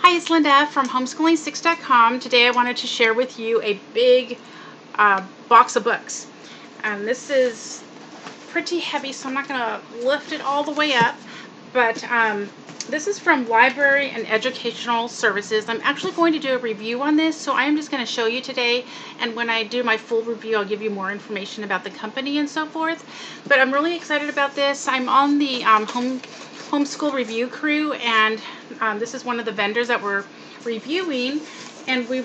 Hi, it's Linda from homeschooling6.com. Today I wanted to share with you a big box of books. This is pretty heavy, so I'm not going to lift it all the way up, but this is from Library and Educational Services. I'm actually going to do a review on this, so I'm just going to show you today, and when I do my full review, I'll give you more information about the company and so forth. But I'm really excited about this. I'm on the homeschool review crew, and this is one of the vendors that we're reviewing, and we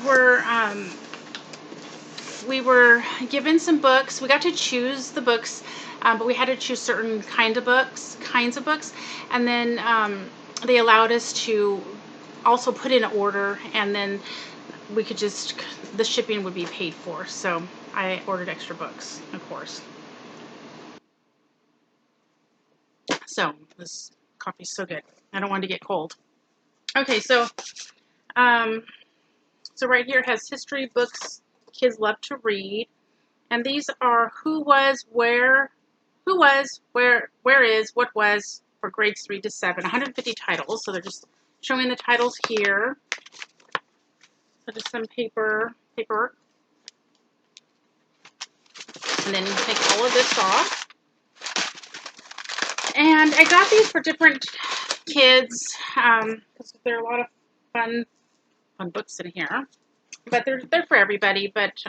were given some books. We got to choose the books, but we had to choose certain kinds of books, and then they allowed us to also put in an order, and then we could just, the shipping would be paid for. So I ordered extra books, of course. So this coffee's so good. I don't want to get cold. Okay, so right here it has history books kids love to read. And these are who was, where is, what was for grades 3 to 7. 150 titles. So they're just showing the titles here. So just some paperwork. And then you take all of this off. And I got these for different kids because there are a lot of fun books in here. But they're for everybody. But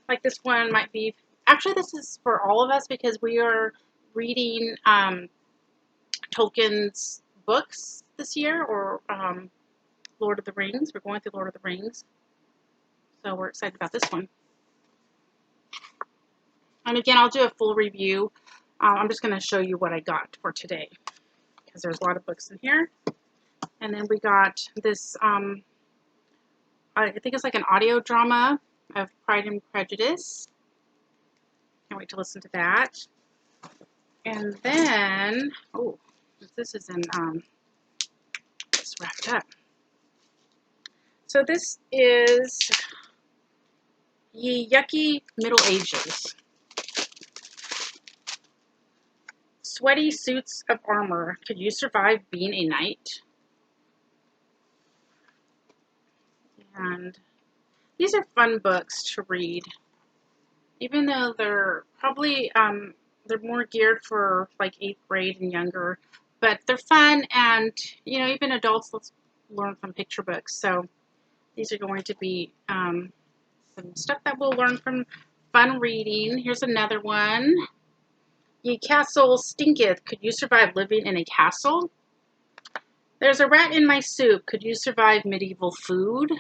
like this one might be, actually this is for all of us because we are reading Tolkien's books this year, or Lord of the Rings. We're going through Lord of the Rings. So we're excited about this one. And again, I'll do a full review. I'm just going to show you what I got for today because there's a lot of books in here. And then we got this, I think it's like an audio drama of Pride and Prejudice. Can't wait to listen to that. And then, oh, this is in, it's wrapped up. So this is Ye Yucky Middle Ages. Sweaty suits of armor. Could you survive being a knight? And these are fun books to read, even though they're probably they're more geared for like 8th grade and younger. But they're fun, and you know, even adults let's learn from picture books. So these are going to be some stuff that we'll learn from fun reading. Here's another one. Ye castle stinketh. Could you survive living in a castle? There's a rat in my soup. Could you survive medieval food?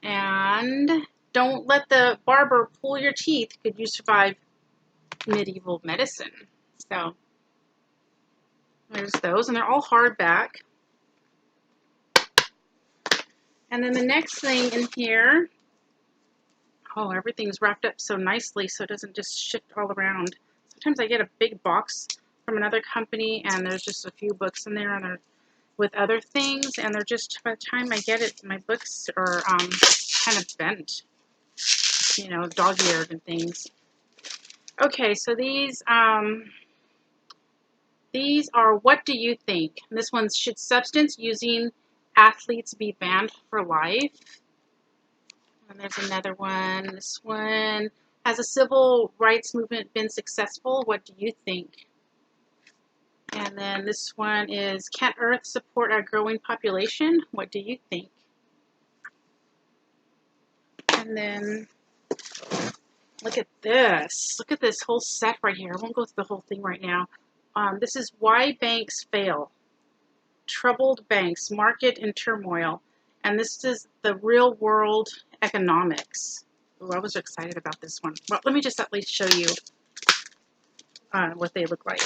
And don't let the barber pull your teeth. Could you survive medieval medicine? So there's those, and they're all hardback. And then the next thing in here, oh, everything's wrapped up so nicely so it doesn't just shift all around. Sometimes I get a big box from another company and there's just a few books in there and they're with other things, and they're just, by the time I get it, my books are kind of bent, you know, dog-eared and things. Okay, so these are What Do You Think? And this one's Should Substance Using Athletes Be Banned for Life? And there's another one. This one, Has a civil rights movement been successful? What do you think? And then this one is Can Earth support our growing population? What do you think? And then look at this. Look at this whole set right here. I won't go through the whole thing right now. This is Why Banks Fail. Troubled Banks, Market in Turmoil. And this is the Real World Economics. Ooh, I was excited about this one. Well, let me just at least show you what they look like.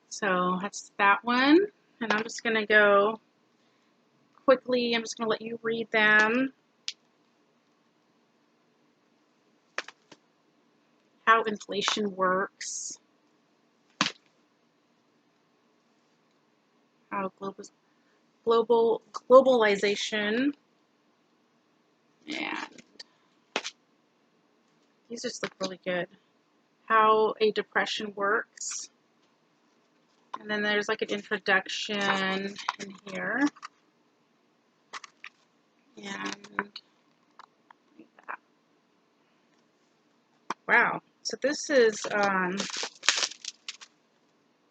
So that's that one. And I'm just going to go quickly. I'm just going to let you read them. How inflation works. How globalization. And these just look really good. How a depression works. And then there's like an introduction in here. And wow. So this is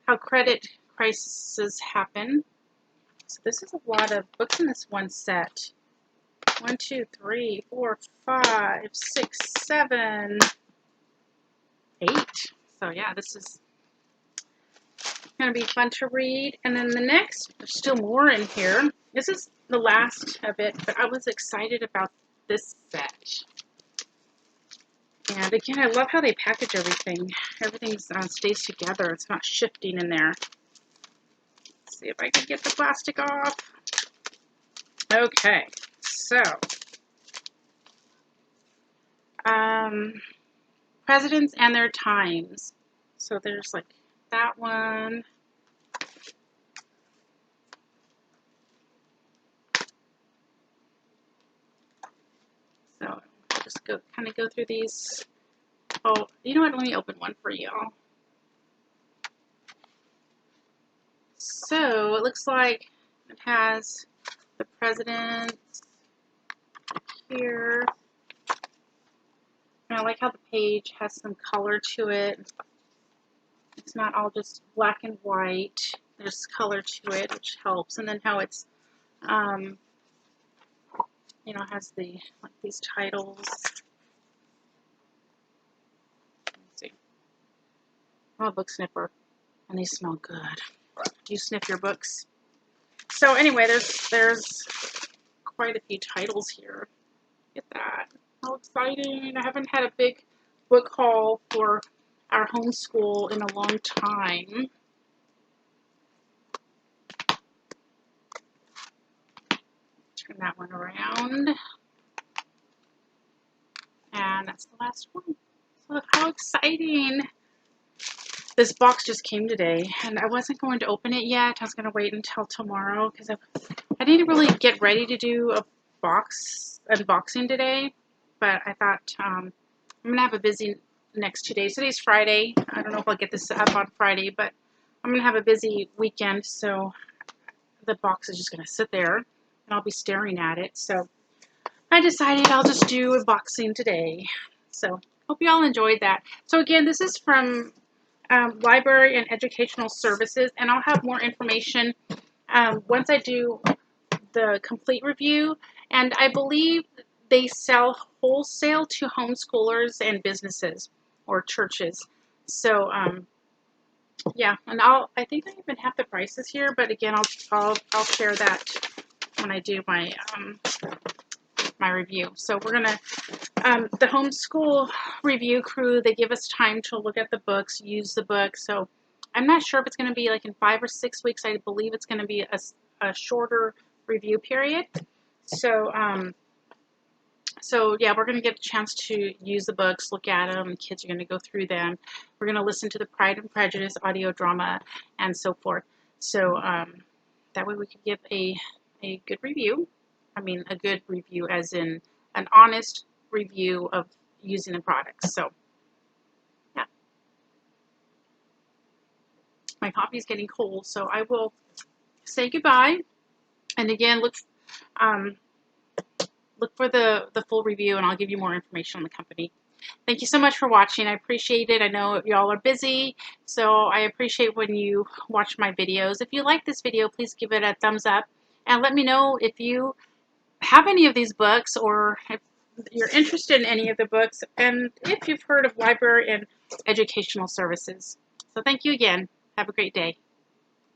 how credit crises happen. So this is a lot of books in this one set. 1, 2, 3, 4, 5, 6, 7, 8. So yeah, this is going to be fun to read. And then the next, there's still more in here. This is the last of it, but I was excited about this set. And again, I love how they package everything. Everything stays together. It's not shifting in there. Let's see if I can get the plastic off. Okay, so presidents and their times. So there's like that one. So I'll just kind of go through these. Oh, you know what? Let me open one for y'all. So it looks like it has the president here. And I like how the page has some color to it. It's not all just black and white. There's color to it, which helps. And then how it's, you know, has the like these titles. Let's see. I'm a book sniffer, and they smell good. Do you sniff your books? So anyway, there's quite a few titles here. Look at that. How exciting. I haven't had a big book haul for our homeschool in a long time. Turn that one around. And that's the last one. So look how exciting. This box just came today, and I wasn't going to open it yet. I was going to wait until tomorrow because I didn't really get ready to do a box unboxing today, but I thought I'm going to have a busy next 2 days. Today's Friday. I don't know if I'll get this up on Friday, but I'm going to have a busy weekend, so the box is just going to sit there, and I'll be staring at it. So I decided I'll just do a boxing today. So hope you all enjoyed that. So again, this is from Library and Educational Services, and I'll have more information once I do the complete review. And I believe they sell wholesale to homeschoolers and businesses or churches. So yeah, and I think I even have the prices here, but again, I'll share that when I do my my review. So we're gonna the homeschool review crew, they give us time to look at the books, use the book. So I'm not sure if it's going to be like in 5 or 6 weeks. I believe it's going to be a shorter review period. So so yeah, we're going to get a chance to use the books, look at them. The kids are going to go through them. We're going to listen to the Pride and Prejudice audio drama and so forth. So that way we can give a good review. I mean, a good review as in an honest review of using the products. So yeah, my coffee is getting cold, so I will say goodbye. And again, look for the full review, and I'll give you more information on the company. Thank you so much for watching. I appreciate it. I know y'all are busy, so I appreciate when you watch my videos. If you like this video, please give it a thumbs up, and let me know if you have any of these books, or if you're interested in any of the books, and if you've heard of Library and Educational Services. So thank you again. Have a great day.